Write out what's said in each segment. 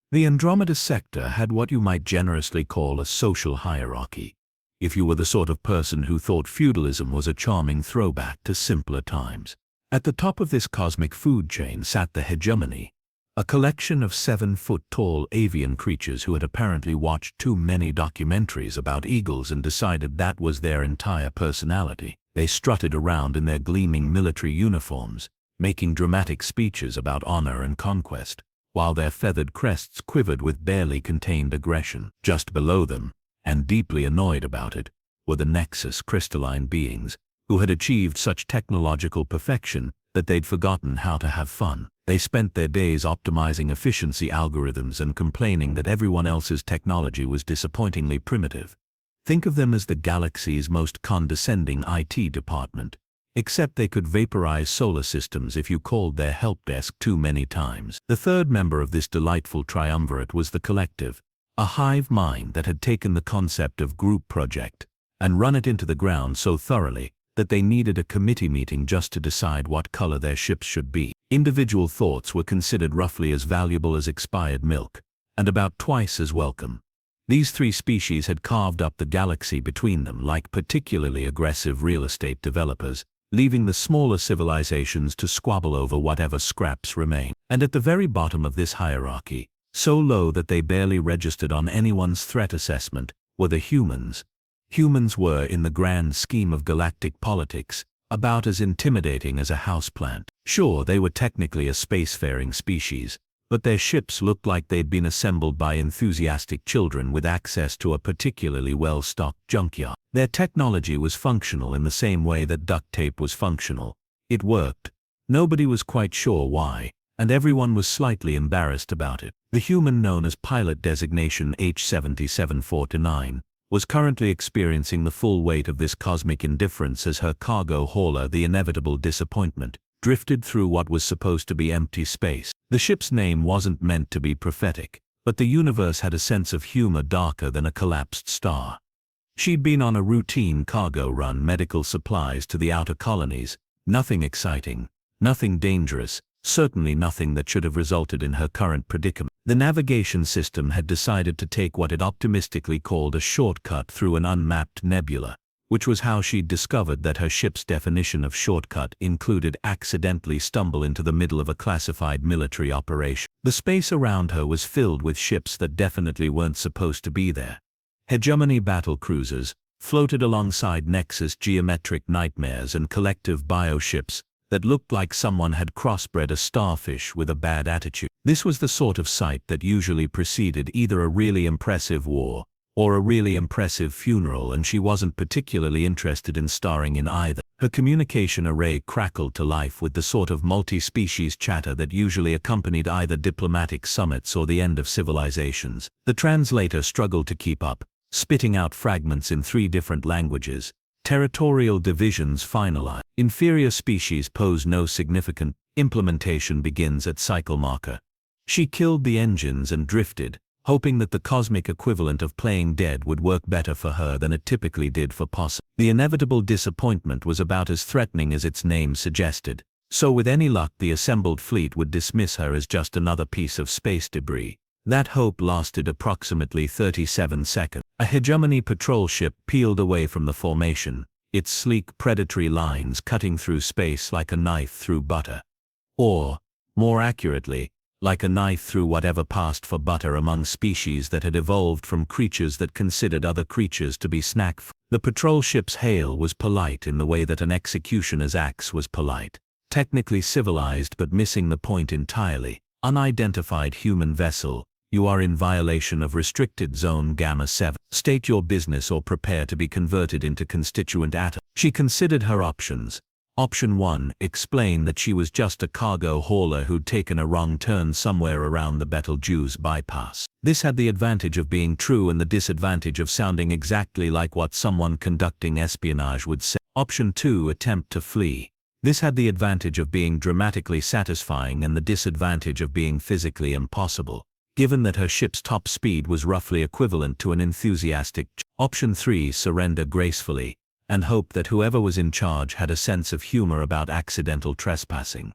The Andromeda sector had what you might generously call a social hierarchy, if you were the sort of person who thought feudalism was a charming throwback to simpler times. At the top of this cosmic food chain sat the hegemony, a collection of 7-foot-tall avian creatures who had apparently watched too many documentaries about eagles and decided that was their entire personality. They strutted around in their gleaming military uniforms, making dramatic speeches about honor and conquest, while their feathered crests quivered with barely contained aggression. Just below them, and deeply annoyed about it, were the Nexus crystalline beings, who had achieved such technological perfection that they'd forgotten how to have fun. They spent their days optimizing efficiency algorithms and complaining that everyone else's technology was disappointingly primitive. Think of them as the galaxy's most condescending IT department, except they could vaporize solar systems if you called their help desk too many times. The third member of this delightful triumvirate was the Collective, a hive mind that had taken the concept of group project and run it into the ground so thoroughly that they needed a committee meeting just to decide what color their ships should be. Individual thoughts were considered roughly as valuable as expired milk, and about twice as welcome. These three species had carved up the galaxy between them like particularly aggressive real estate developers, leaving the smaller civilizations to squabble over whatever scraps remained. And at the very bottom of this hierarchy, so low that they barely registered on anyone's threat assessment, were the humans. Humans were, in the grand scheme of galactic politics, about as intimidating as a houseplant. Sure, they were technically a spacefaring species, but their ships looked like they'd been assembled by enthusiastic children with access to a particularly well-stocked junkyard. Their technology was functional in the same way that duct tape was functional. It worked. Nobody was quite sure why, and everyone was slightly embarrassed about it. The human known as pilot designation H-7749 was currently experiencing the full weight of this cosmic indifference as her cargo hauler, the Inevitable Disappointment, drifted through what was supposed to be empty space. The ship's name wasn't meant to be prophetic, but the universe had a sense of humor darker than a collapsed star. She'd been on a routine cargo run, medical supplies to the outer colonies, nothing exciting, nothing dangerous, certainly nothing that should have resulted in her current predicament. The navigation system had decided to take what it optimistically called a shortcut through an unmapped nebula, which was how she'd discovered that her ship's definition of shortcut included accidentally stumble into the middle of a classified military operation. The space around her was filled with ships that definitely weren't supposed to be there. Hegemony battle cruisers floated alongside Nexus geometric nightmares and collective bioships that looked like someone had crossbred a starfish with a bad attitude. This was the sort of sight that usually preceded either a really impressive war or a really impressive funeral, and she wasn't particularly interested in starring in either. Her communication array crackled to life with the sort of multi-species chatter that usually accompanied either diplomatic summits or the end of civilizations. The translator struggled to keep up, spitting out fragments in 3 different languages. Territorial divisions finalized. Inferior species pose no significant. Implementation begins at cycle marker. She killed the engines and drifted, hoping that the cosmic equivalent of playing dead would work better for her than it typically did for Possum. The Inevitable Disappointment was about as threatening as its name suggested, so with any luck the assembled fleet would dismiss her as just another piece of space debris. That hope lasted approximately 37 seconds. A hegemony patrol ship peeled away from the formation, its sleek predatory lines cutting through space like a knife through butter. Or, more accurately, like a knife through whatever passed for butter among species that had evolved from creatures that considered other creatures to be snack food. The patrol ship's hail was polite in the way that an executioner's axe was polite. Technically civilized but missing the point entirely. Unidentified human vessel. You are in violation of Restricted Zone Gamma 7. State your business or prepare to be converted into constituent atom. She considered her options. Option 1, explain that she was just a cargo hauler who'd taken a wrong turn somewhere around the Betelgeuse bypass. This had the advantage of being true and the disadvantage of sounding exactly like what someone conducting espionage would say. Option 2, attempt to flee. This had the advantage of being dramatically satisfying and the disadvantage of being physically impossible, given that her ship's top speed was roughly equivalent to an enthusiastic. Option 3, surrender gracefully, and hope that whoever was in charge had a sense of humor about accidental trespassing.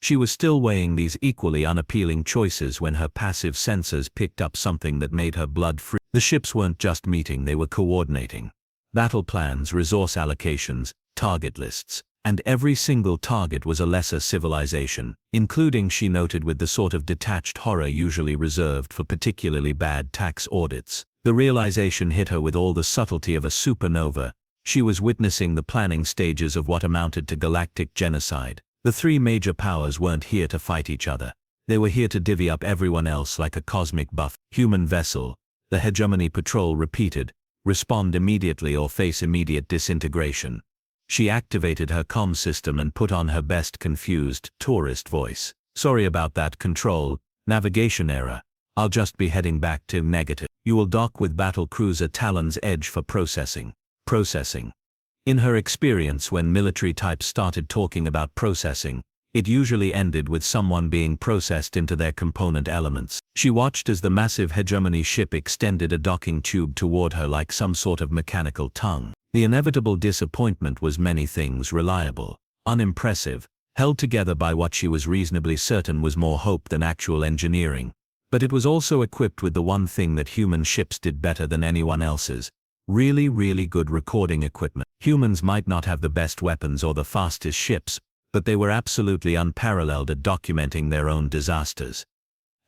She was still weighing these equally unappealing choices when her passive sensors picked up something that made her blood freeze. The ships weren't just meeting, they were coordinating. Battle plans, resource allocations, target lists. And every single target was a lesser civilization, including, she noted with the sort of detached horror usually reserved for particularly bad tax audits. The realization hit her with all the subtlety of a supernova. She was witnessing the planning stages of what amounted to galactic genocide. The three major powers weren't here to fight each other. They were here to divvy up everyone else like a cosmic buff. Human vessel, the hegemony patrol repeated, respond immediately or face immediate disintegration. She activated her comm system and put on her best confused tourist voice. Sorry about that, control, navigation error. I'll just be heading back to negative. You will dock with battle cruiser Talon's Edge for processing. Processing. In her experience, when military types started talking about processing, it usually ended with someone being processed into their component elements. She watched as the massive hegemony ship extended a docking tube toward her like some sort of mechanical tongue. The inevitable disappointment was many things: reliable, unimpressive, held together by what she was reasonably certain was more hope than actual engineering. But it was also equipped with the one thing that human ships did better than anyone else's: really, really good recording equipment. Humans might not have the best weapons or the fastest ships, but they were absolutely unparalleled at documenting their own disasters.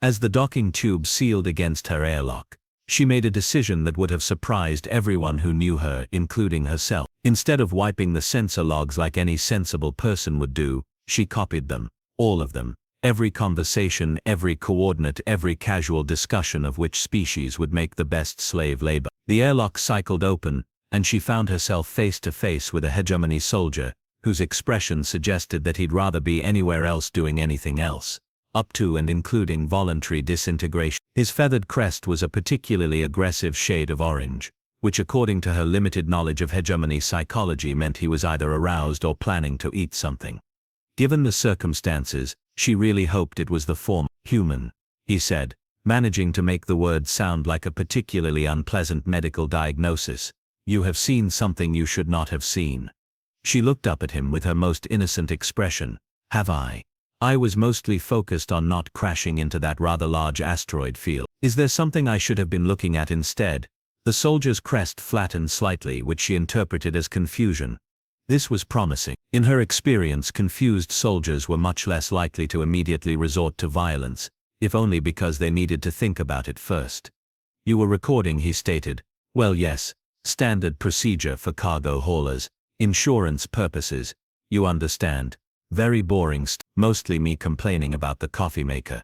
As the docking tube sealed against her airlock, she made a decision that would have surprised everyone who knew her, including herself. Instead of wiping the sensor logs like any sensible person would do, she copied them, all of them. Every conversation, every coordinate, every casual discussion of which species would make the best slave labor. The airlock cycled open, and she found herself face to face with a hegemony soldier, whose expression suggested that he'd rather be anywhere else doing anything else, up to and including voluntary disintegration. His feathered crest was a particularly aggressive shade of orange, which according to her limited knowledge of hegemony psychology meant he was either aroused or planning to eat something. Given the circumstances, she really hoped it was the former. Human, he said, managing to make the word sound like a particularly unpleasant medical diagnosis. You have seen something you should not have seen. She looked up at him with her most innocent expression. Have I? I was mostly focused on not crashing into that rather large asteroid field. Is there something I should have been looking at instead? The soldier's crest flattened slightly, which she interpreted as confusion. This was promising. In her experience, confused soldiers were much less likely to immediately resort to violence, if only because they needed to think about it first. You were recording, he stated. Well, yes. Standard procedure for cargo haulers. Insurance purposes. You understand. Very boring mostly me complaining about the coffee maker.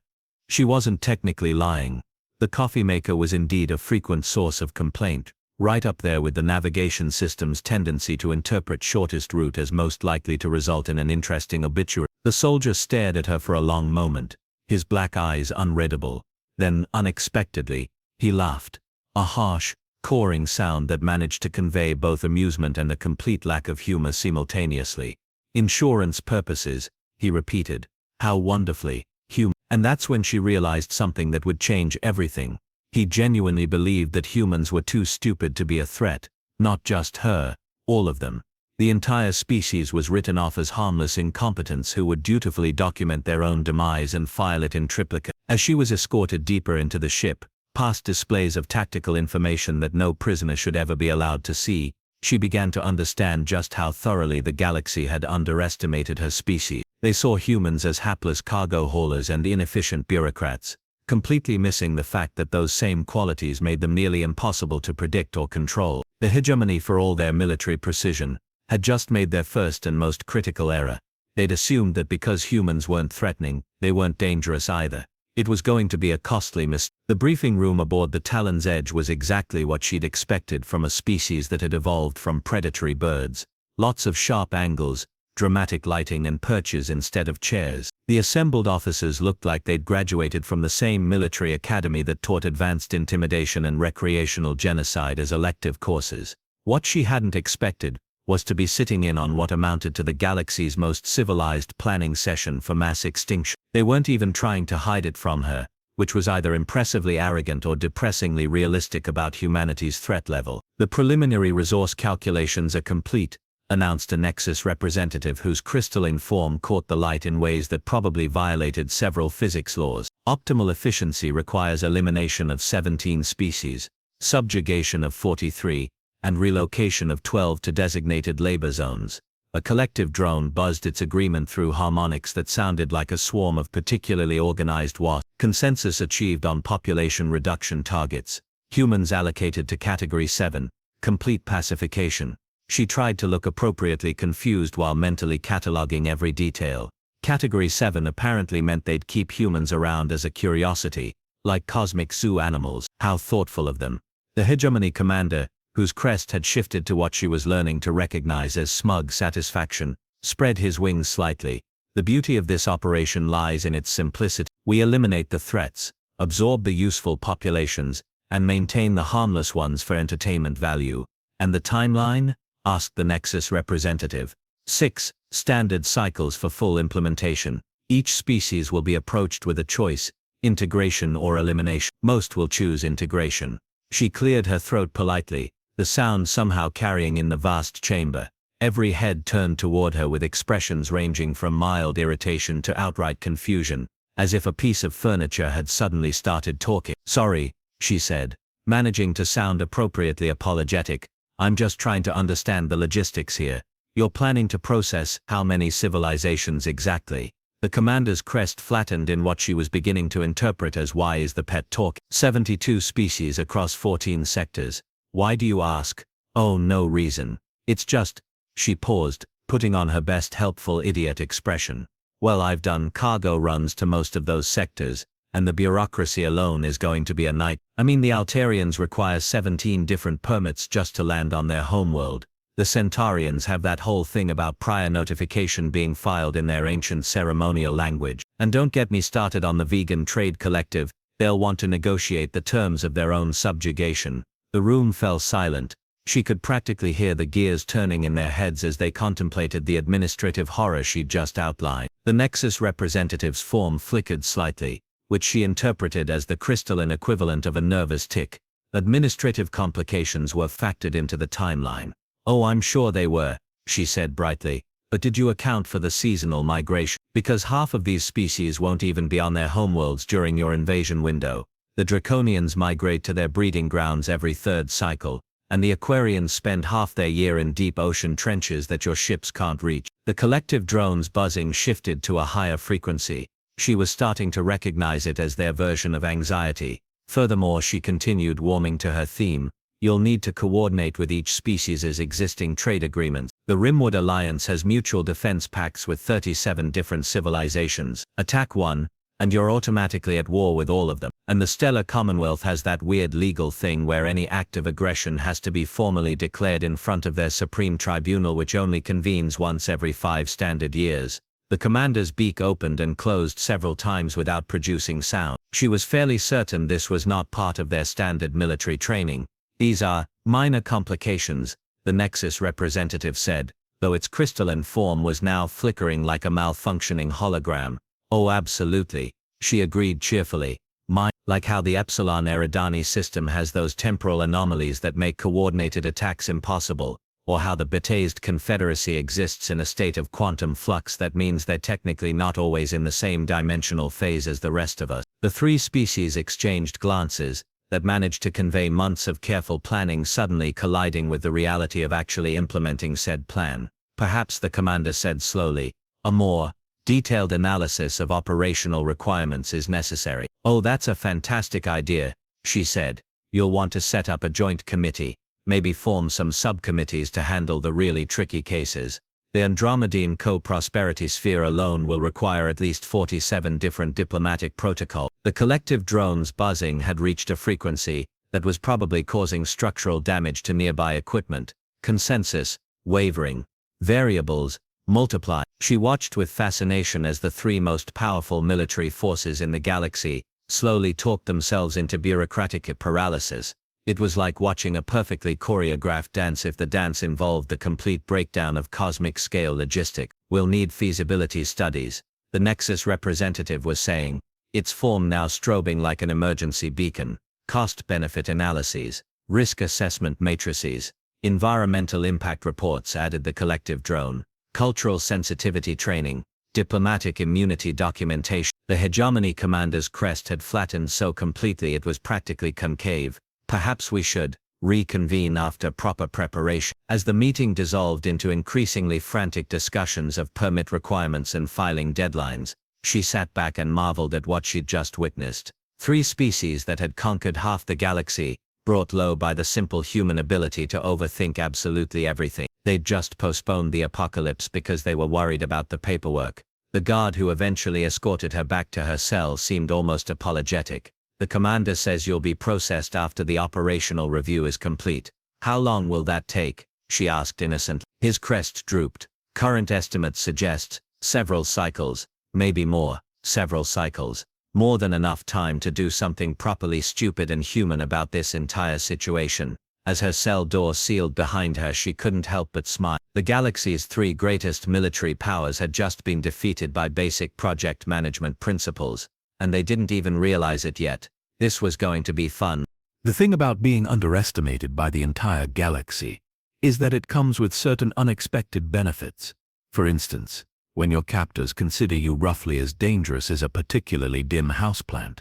She wasn't technically lying. The coffee maker was indeed a frequent source of complaint, right up there with the navigation system's tendency to interpret shortest route as most likely to result in an interesting obituary. The soldier stared at her for a long moment, his black eyes unreadable. Then, unexpectedly, he laughed. A harsh, cawing sound that managed to convey both amusement and a complete lack of humor simultaneously. Insurance purposes, he repeated. How wonderfully human. And that's when she realized something that would change everything. He genuinely believed that humans were too stupid to be a threat. Not just her, all of them. The entire species was written off as harmless incompetents who would dutifully document their own demise and file it in triplicate. As she was escorted deeper into the ship, past displays of tactical information that no prisoner should ever be allowed to see, she began to understand just how thoroughly the galaxy had underestimated her species. They saw humans as hapless cargo haulers and inefficient bureaucrats, completely missing the fact that those same qualities made them nearly impossible to predict or control. The hegemony, for all their military precision, had just made their first and most critical error. They'd assumed that because humans weren't threatening, they weren't dangerous either. It was going to be a costly mistake. The briefing room aboard the Talon's Edge was exactly what she'd expected from a species that had evolved from predatory birds. Lots of sharp angles, dramatic lighting and perches instead of chairs. The assembled officers looked like they'd graduated from the same military academy that taught advanced intimidation and recreational genocide as elective courses. What she hadn't expected was to be sitting in on what amounted to the galaxy's most civilized planning session for mass extinction. They weren't even trying to hide it from her, which was either impressively arrogant or depressingly realistic about humanity's threat level. The preliminary resource calculations are complete, announced a Nexus representative whose crystalline form caught the light in ways that probably violated several physics laws. Optimal efficiency requires elimination of 17 species, subjugation of 43, and relocation of 12 to designated labor zones. A collective drone buzzed its agreement through harmonics that sounded like a swarm of particularly organized wasps. Consensus achieved on population reduction targets. Humans allocated to Category 7, complete pacification. She tried to look appropriately confused while mentally cataloging every detail. Category 7 apparently meant they'd keep humans around as a curiosity, like cosmic zoo animals. How thoughtful of them. The hegemony commander, whose crest had shifted to what she was learning to recognize as smug satisfaction, spread his wings slightly. The beauty of this operation lies in its simplicity. We eliminate the threats, absorb the useful populations, and maintain the harmless ones for entertainment value. And the timeline? Asked the Nexus representative. 6 standard cycles for full implementation. Each species will be approached with a choice, integration or elimination. Most will choose integration. She cleared her throat politely, the sound somehow carrying in the vast chamber. Every head turned toward her with expressions ranging from mild irritation to outright confusion, as if a piece of furniture had suddenly started talking. Sorry, she said, managing to sound appropriately apologetic. I'm just trying to understand the logistics here. You're planning to process how many civilizations exactly? The commander's crest flattened in what she was beginning to interpret as why is the pet talking? 72 species across 14 sectors. Why do you ask? Oh, no reason. It's just, she paused, putting on her best helpful idiot expression. Well, I've done cargo runs to most of those sectors, and the bureaucracy alone is going to be a night. I mean, the Altarians require 17 different permits just to land on their homeworld. The Centaurians have that whole thing about prior notification being filed in their ancient ceremonial language. And don't get me started on the vegan trade collective, they'll want to negotiate the terms of their own subjugation. The room fell silent. She could practically hear the gears turning in their heads as they contemplated the administrative horror she'd just outlined. The Nexus representative's form flickered slightly, which she interpreted as the crystalline equivalent of a nervous tic. Administrative complications were factored into the timeline. Oh, I'm sure they were, she said brightly. But did you account for the seasonal migration? Because half of these species won't even be on their homeworlds during your invasion window. The Draconians migrate to their breeding grounds every third cycle, and the Aquarians spend half their year in deep ocean trenches that your ships can't reach. The collective drone's buzzing shifted to a higher frequency. She was starting to recognize it as their version of anxiety. Furthermore, she continued, warming to her theme. You'll need to coordinate with each species' existing trade agreements. The Rimwood Alliance has mutual defense pacts with 37 different civilizations. Attack one, and you're automatically at war with all of them. And the Stellar Commonwealth has that weird legal thing where any act of aggression has to be formally declared in front of their supreme tribunal, which only convenes once every 5 standard years. The commander's beak opened and closed several times without producing sound. She was fairly certain this was not part of their standard military training. These are minor complications, the Nexus representative said, though its crystalline form was now flickering like a malfunctioning hologram. Oh, absolutely, she agreed cheerfully. Like how the Epsilon Eridani system has those temporal anomalies that make coordinated attacks impossible, or how the Batazed Confederacy exists in a state of quantum flux that means they're technically not always in the same dimensional phase as the rest of us. The 3 species exchanged glances that managed to convey months of careful planning suddenly colliding with the reality of actually implementing said plan. Perhaps, the commander said slowly, a more detailed analysis of operational requirements is necessary. Oh, that's a fantastic idea, she said. You'll want to set up a joint committee, maybe form some subcommittees to handle the really tricky cases. The Andromedine co-prosperity sphere alone will require at least 47 different diplomatic protocols. The collective drone's buzzing had reached a frequency that was probably causing structural damage to nearby equipment. Consensus, wavering. Variables, multiply. She watched with fascination as the 3 most powerful military forces in the galaxy slowly talked themselves into bureaucratic paralysis. It was like watching a perfectly choreographed dance if the dance involved the complete breakdown of cosmic-scale logistics. We'll need feasibility studies, the Nexus representative was saying, its form now strobing like an emergency beacon. Cost-benefit analyses, risk assessment matrices. Environmental impact reports added the collective drone, cultural sensitivity training, diplomatic immunity documentation. The hegemony commander's crest had flattened so completely it was practically concave. Perhaps we should reconvene after proper preparation. As the meeting dissolved into increasingly frantic discussions of permit requirements and filing deadlines, she sat back and marveled at what she'd just witnessed. 3 species that had conquered half the galaxy, brought low by the simple human ability to overthink absolutely everything. They'd just postponed the apocalypse because they were worried about the paperwork. The guard who eventually escorted her back to her cell seemed almost apologetic. The commander says you'll be processed after the operational review is complete. How long will that take? She asked innocently. His crest drooped. Current estimates suggest several cycles, maybe more, several cycles. More than enough time to do something properly stupid and human about this entire situation. As her cell door sealed behind her, she couldn't help but smile. The galaxy's 3 greatest military powers had just been defeated by basic project management principles, and they didn't even realize it yet. This was going to be fun. The thing about being underestimated by the entire galaxy is that it comes with certain unexpected benefits. For instance, when your captors consider you roughly as dangerous as a particularly dim houseplant,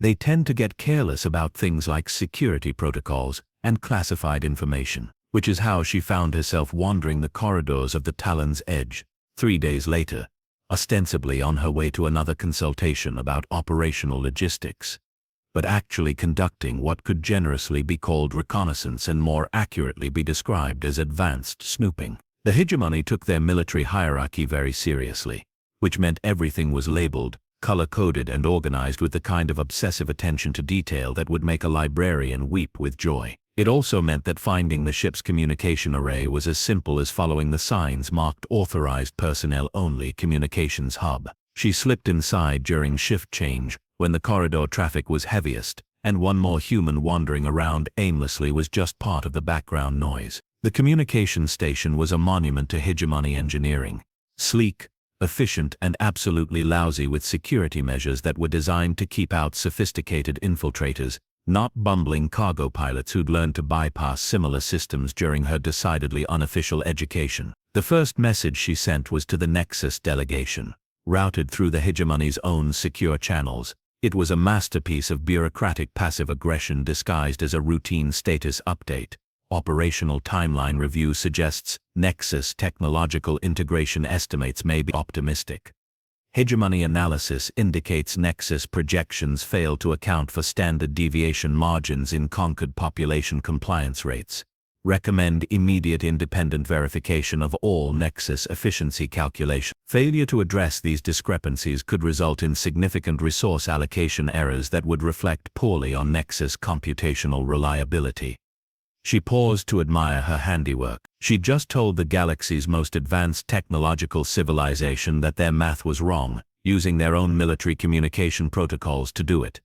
they tend to get careless about things like security protocols and classified information, which is how she found herself wandering the corridors of the Talon's Edge 3 days later, ostensibly on her way to another consultation about operational logistics, but actually conducting what could generously be called reconnaissance and more accurately be described as advanced snooping. The hegemony took their military hierarchy very seriously, which meant everything was labeled, color-coded and organized with the kind of obsessive attention to detail that would make a librarian weep with joy. It also meant that finding the ship's communication array was as simple as following the signs marked Authorized Personnel Only Communications Hub. She slipped inside during shift change, when the corridor traffic was heaviest, and one more human wandering around aimlessly was just part of the background noise. The communication station was a monument to hegemony engineering. Sleek, efficient and absolutely lousy with security measures that were designed to keep out sophisticated infiltrators, not bumbling cargo pilots who'd learned to bypass similar systems during her decidedly unofficial education. The first message she sent was to the Nexus delegation, routed through the hegemony's own secure channels. It was a masterpiece of bureaucratic passive aggression disguised as a routine status update. Operational timeline review suggests Nexus technological integration estimates may be optimistic. Hegemony analysis indicates Nexus projections fail to account for standard deviation margins in conquered population compliance rates. Recommend immediate independent verification of all Nexus efficiency calculations. Failure to address these discrepancies could result in significant resource allocation errors that would reflect poorly on Nexus computational reliability. She paused to admire her handiwork. She'd just told the galaxy's most advanced technological civilization that their math was wrong, using their own military communication protocols to do it.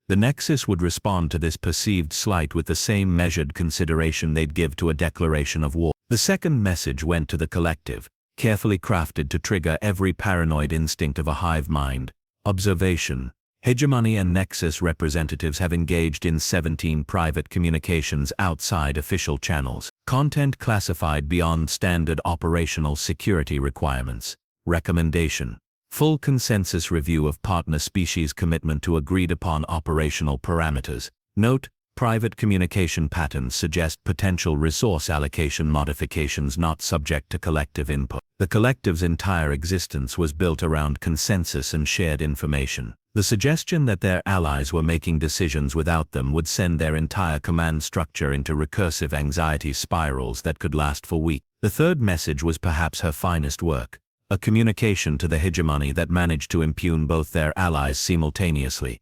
The Nexus would respond to this perceived slight with the same measured consideration they'd give to a declaration of war. The second message went to the collective, carefully crafted to trigger every paranoid instinct of a hive mind. Observation. Hegemony and Nexus representatives have engaged in 17 private communications outside official channels. Content classified beyond standard operational security requirements. Recommendation. Full consensus review of partner species commitment to agreed-upon operational parameters. Note, private communication patterns suggest potential resource allocation modifications not subject to collective input. The collective's entire existence was built around consensus and shared information. The suggestion that their allies were making decisions without them would send their entire command structure into recursive anxiety spirals that could last for weeks. The third message was perhaps her finest work, a communication to the hegemony that managed to impugn both their allies simultaneously.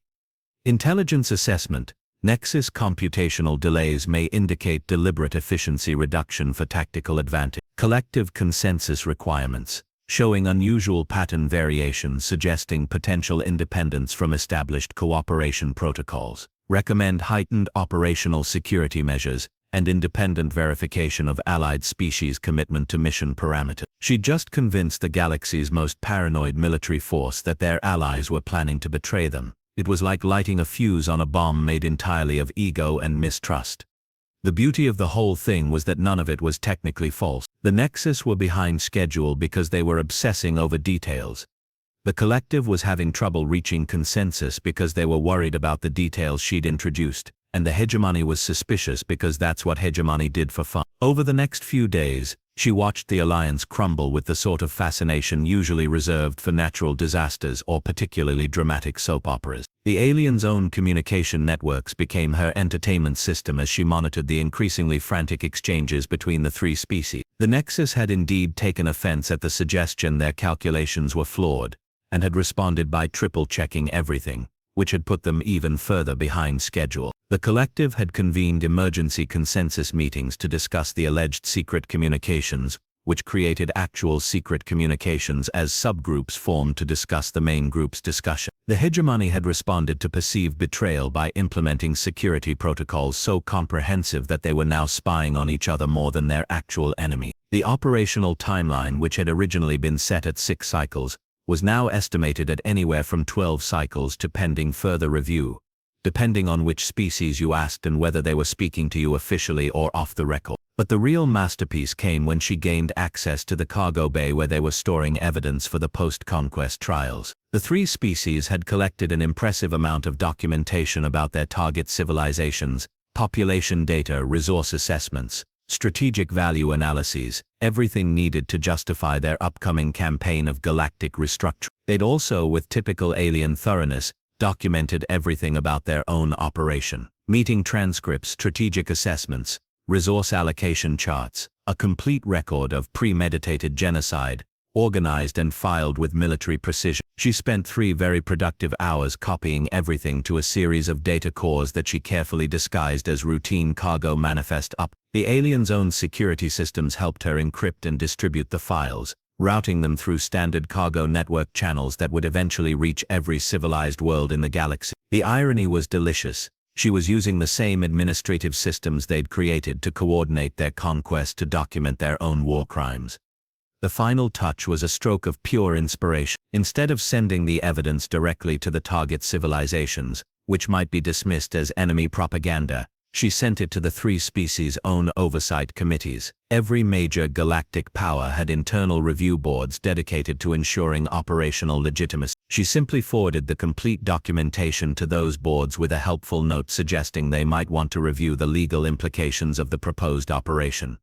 Intelligence assessment. Nexus computational delays may indicate deliberate efficiency reduction for tactical advantage. Collective consensus requirements, showing unusual pattern variations suggesting potential independence from established cooperation protocols. Recommend heightened operational security measures and independent verification of allied species commitment to mission parameters. She just convinced the galaxy's most paranoid military force that their allies were planning to betray them. It was like lighting a fuse on a bomb made entirely of ego and mistrust. The beauty of the whole thing was that none of it was technically false. The Nexus were behind schedule because they were obsessing over details. The collective was having trouble reaching consensus because they were worried about the details she'd introduced, and the hegemony was suspicious because that's what hegemony did for fun. Over the next few days, she watched the alliance crumble with the sort of fascination usually reserved for natural disasters or particularly dramatic soap operas. The aliens' own communication networks became her entertainment system as she monitored the increasingly frantic exchanges between the three species. The Nexus had indeed taken offense at the suggestion their calculations were flawed, and had responded by triple-checking everything, which had put them even further behind schedule. The collective had convened emergency consensus meetings to discuss the alleged secret communications, which created actual secret communications as subgroups formed to discuss the main group's discussion. The hegemony had responded to perceived betrayal by implementing security protocols so comprehensive that they were now spying on each other more than their actual enemy. The operational timeline, which had originally been set at 6 cycles, was now estimated at anywhere from 12 cycles to pending further review, depending on which species you asked and whether they were speaking to you officially or off the record. But the real masterpiece came when she gained access to the cargo bay where they were storing evidence for the post-conquest trials. The 3 species had collected an impressive amount of documentation about their target civilizations, population data, resource assessments, strategic value analyses, everything needed to justify their upcoming campaign of galactic restructuring. They'd also, with typical alien thoroughness, documented everything about their own operation. Meeting transcripts, strategic assessments, resource allocation charts, a complete record of premeditated genocide, organized and filed with military precision. She spent 3 very productive hours copying everything to a series of data cores that she carefully disguised as routine cargo manifest up. The aliens' own security systems helped her encrypt and distribute the files, routing them through standard cargo network channels that would eventually reach every civilized world in the galaxy. The irony was delicious. She was using the same administrative systems they'd created to coordinate their conquest to document their own war crimes. The final touch was a stroke of pure inspiration. Instead of sending the evidence directly to the target civilizations, which might be dismissed as enemy propaganda, she sent it to the 3 species' own oversight committees. Every major galactic power had internal review boards dedicated to ensuring operational legitimacy. She simply forwarded the complete documentation to those boards with a helpful note suggesting they might want to review the legal implications of the proposed operation.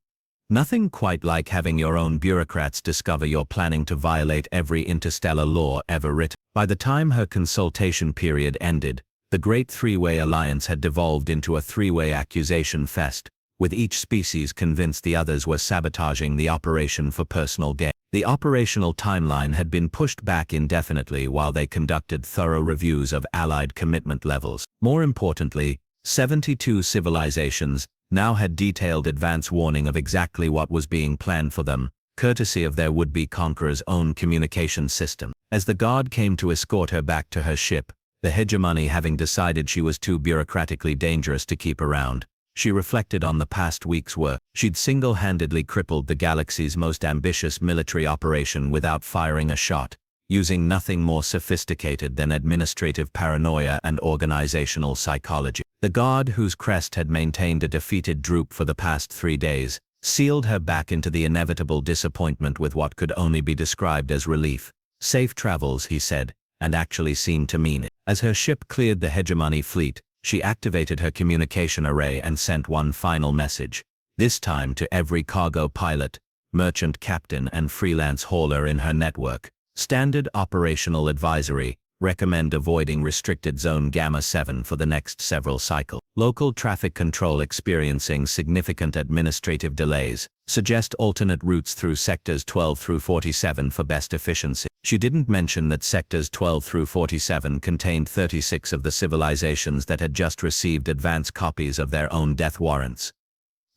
Nothing quite like having your own bureaucrats discover you're planning to violate every interstellar law ever written. By the time her consultation period ended, the Great Three-Way Alliance had devolved into a 3-way accusation fest, with each species convinced the others were sabotaging the operation for personal gain. The operational timeline had been pushed back indefinitely while they conducted thorough reviews of Allied commitment levels. More importantly, 72 civilizations now had detailed advance warning of exactly what was being planned for them, courtesy of their would-be conqueror's own communication system. As the guard came to escort her back to her ship, the hegemony having decided she was too bureaucratically dangerous to keep around, she reflected on the past week's work. She'd single-handedly crippled the galaxy's most ambitious military operation without firing a shot, using nothing more sophisticated than administrative paranoia and organizational psychology. The guard, whose crest had maintained a defeated droop for the past 3 days, sealed her back into the inevitable disappointment with what could only be described as relief. "Safe travels," he said, and actually seemed to mean it. As her ship cleared the hegemony fleet, she activated her communication array and sent one final message, this time to every cargo pilot, merchant captain and freelance hauler in her network. Standard operational advisory: recommend avoiding restricted zone Gamma 7 for the next several cycles. Local traffic control experiencing significant administrative delays. Suggest alternate routes through sectors 12 through 47 for best efficiency. She didn't mention that sectors 12 through 47 contained 36 of the civilizations that had just received advance copies of their own death warrants.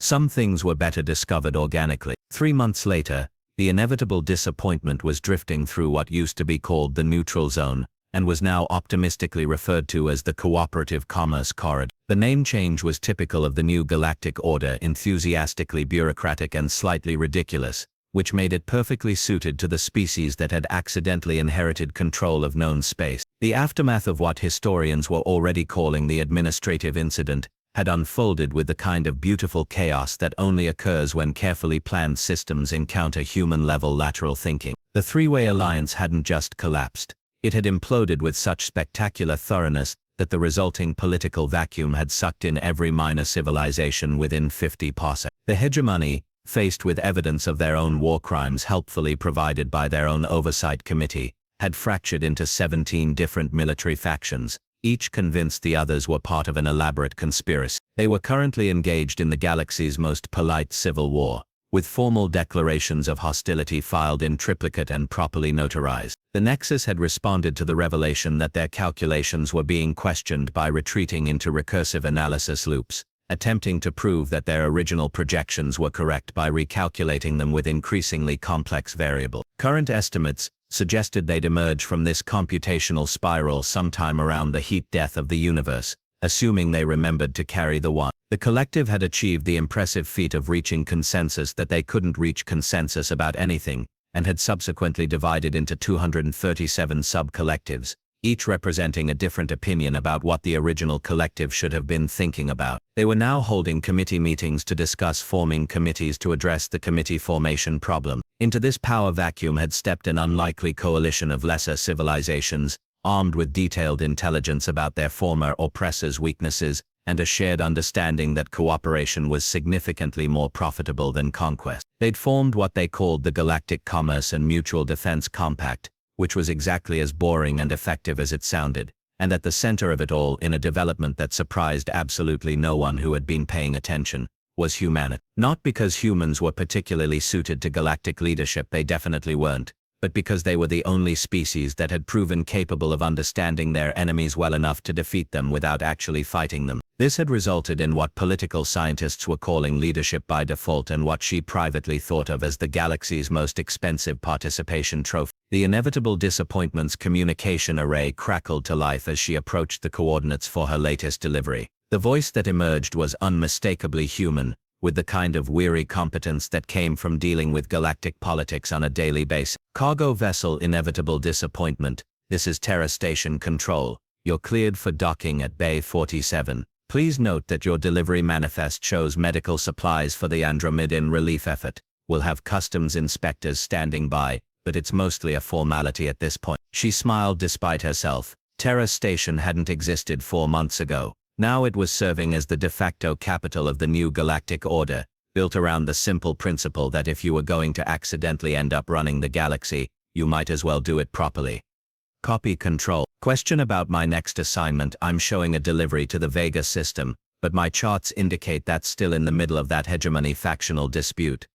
Some things were better discovered organically. 3 months later, the inevitable disappointment was drifting through what used to be called the neutral zone, and was now optimistically referred to as the Cooperative Commerce Corridor. The name change was typical of the new galactic order, enthusiastically bureaucratic and slightly ridiculous, which made it perfectly suited to the species that had accidentally inherited control of known space. The aftermath of what historians were already calling the administrative incident had unfolded with the kind of beautiful chaos that only occurs when carefully planned systems encounter human-level lateral thinking. The three-way alliance hadn't just collapsed. It had imploded with such spectacular thoroughness that the resulting political vacuum had sucked in every minor civilization within 50 parsecs. The hegemony, faced with evidence of their own war crimes helpfully provided by their own oversight committee, had fractured into 17 different military factions, each convinced the others were part of an elaborate conspiracy. They were currently engaged in the galaxy's most polite civil war, with formal declarations of hostility filed in triplicate and properly notarized. The Nexus had responded to the revelation that their calculations were being questioned by retreating into recursive analysis loops, attempting to prove that their original projections were correct by recalculating them with increasingly complex variables. Current estimates suggested they'd emerge from this computational spiral sometime around the heat death of the universe, assuming they remembered to carry the one. The collective had achieved the impressive feat of reaching consensus that they couldn't reach consensus about anything, and had subsequently divided into 237 sub-collectives, each representing a different opinion about what the original collective should have been thinking about. They were now holding committee meetings to discuss forming committees to address the committee formation problem. Into this power vacuum had stepped an unlikely coalition of lesser civilizations, armed with detailed intelligence about their former oppressors' weaknesses, and a shared understanding that cooperation was significantly more profitable than conquest. They'd formed what they called the Galactic Commerce and Mutual Defense Compact, which was exactly as boring and effective as it sounded, and at the center of it all, in a development that surprised absolutely no one who had been paying attention, was humanity. Not because humans were particularly suited to galactic leadership, they definitely weren't, but because they were the only species that had proven capable of understanding their enemies well enough to defeat them without actually fighting them. This had resulted in what political scientists were calling leadership by default, and what she privately thought of as the galaxy's most expensive participation trophy. The inevitable disappointment's communication array crackled to life as she approached the coordinates for her latest delivery. The voice that emerged was unmistakably human, with the kind of weary competence that came from dealing with galactic politics on a daily basis. Cargo vessel inevitable disappointment. This is Terra Station Control. You're cleared for docking at Bay 47. Please note that your delivery manifest shows medical supplies for the Andromedan relief effort. We'll have customs inspectors standing by, but it's mostly a formality at this point. She smiled despite herself. Terra Station hadn't existed 4 months ago. Now it was serving as the de facto capital of the new galactic order, built around the simple principle that if you were going to accidentally end up running the galaxy, you might as well do it properly. Copy Control. Question about my next assignment. I'm showing a delivery to the Vega system, but my charts indicate that's still in the middle of that hegemony factional dispute.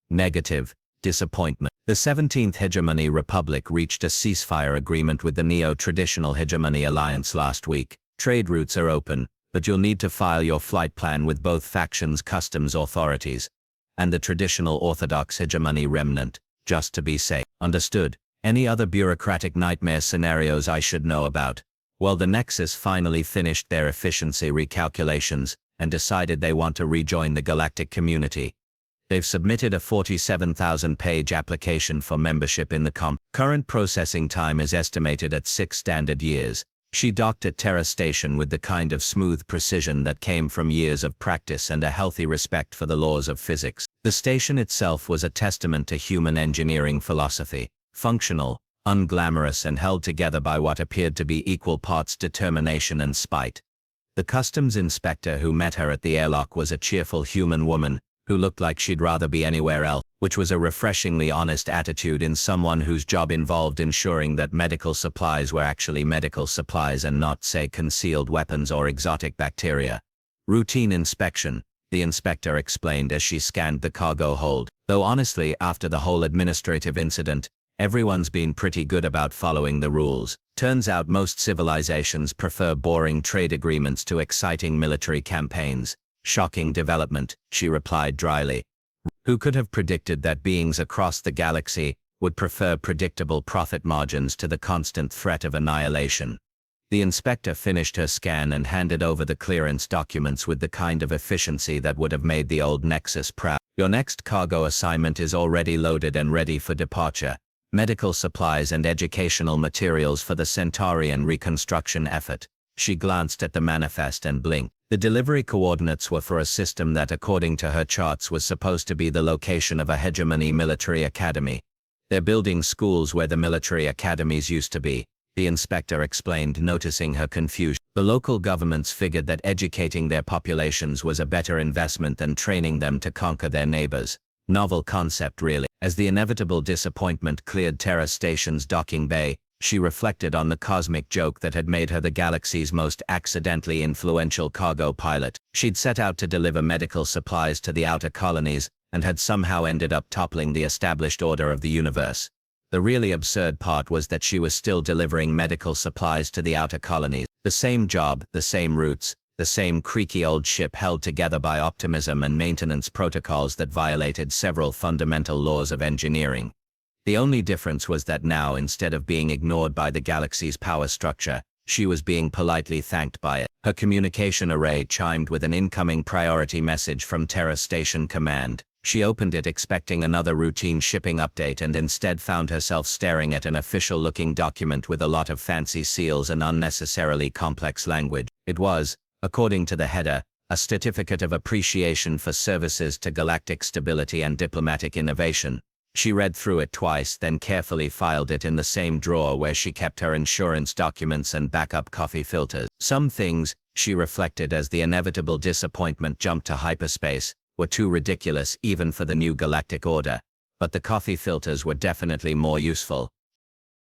Negative. Disappointment. The 17th Hegemony Republic reached a ceasefire agreement with the Neo-Traditional Hegemony Alliance last week. Trade routes are open, but you'll need to file your flight plan with both factions' customs authorities and the Traditional Orthodox Hegemony remnant, just to be safe. Understood. Any other bureaucratic nightmare scenarios I should know about? Well, the Nexus finally finished their efficiency recalculations and decided they want to rejoin the galactic community. They've submitted a 47,000-page application for membership in the Current processing time is estimated at 6 standard years. She docked at Terra Station with the kind of smooth precision that came from years of practice and a healthy respect for the laws of physics. The station itself was a testament to human engineering philosophy, functional, unglamorous, and held together by what appeared to be equal parts determination and spite. The customs inspector who met her at the airlock was a cheerful human woman who looked like she'd rather be anywhere else, which was a refreshingly honest attitude in someone whose job involved ensuring that medical supplies were actually medical supplies and not, say, concealed weapons or exotic bacteria. Routine inspection, the inspector explained as she scanned the cargo hold. Though honestly, after the whole administrative incident, everyone's been pretty good about following the rules. Turns out most civilizations prefer boring trade agreements to exciting military campaigns. Shocking development, she replied dryly. Who could have predicted that beings across the galaxy would prefer predictable profit margins to the constant threat of annihilation? The inspector finished her scan and handed over the clearance documents with the kind of efficiency that would have made the old Nexus proud. Your next cargo assignment is already loaded and ready for departure. Medical supplies and educational materials for the Centaurian reconstruction effort. She glanced at the manifest and blinked. The delivery coordinates were for a system that, according to her charts, was supposed to be the location of a hegemony military academy. They're building schools where the military academies used to be, the inspector explained, noticing her confusion. The local governments figured that educating their populations was a better investment than training them to conquer their neighbors. Novel concept, really. As the inevitable disappointment cleared Terra Station's docking bay, she reflected on the cosmic joke that had made her the galaxy's most accidentally influential cargo pilot. She'd set out to deliver medical supplies to the outer colonies, and had somehow ended up toppling the established order of the universe. The really absurd part was that she was still delivering medical supplies to the outer colonies. The same job, the same routes, the same creaky old ship held together by optimism and maintenance protocols that violated several fundamental laws of engineering. The only difference was that now, instead of being ignored by the galaxy's power structure, she was being politely thanked by it. Her communication array chimed with an incoming priority message from Terra Station Command. She opened it expecting another routine shipping update and instead found herself staring at an official-looking document with a lot of fancy seals and unnecessarily complex language. It was, according to the header, a certificate of appreciation for services to galactic stability and diplomatic innovation. She read through it twice, then carefully filed it in the same drawer where she kept her insurance documents and backup coffee filters. Some things, she reflected as the inevitable disappointment jumped to hyperspace, were too ridiculous even for the new galactic order. But the coffee filters were definitely more useful.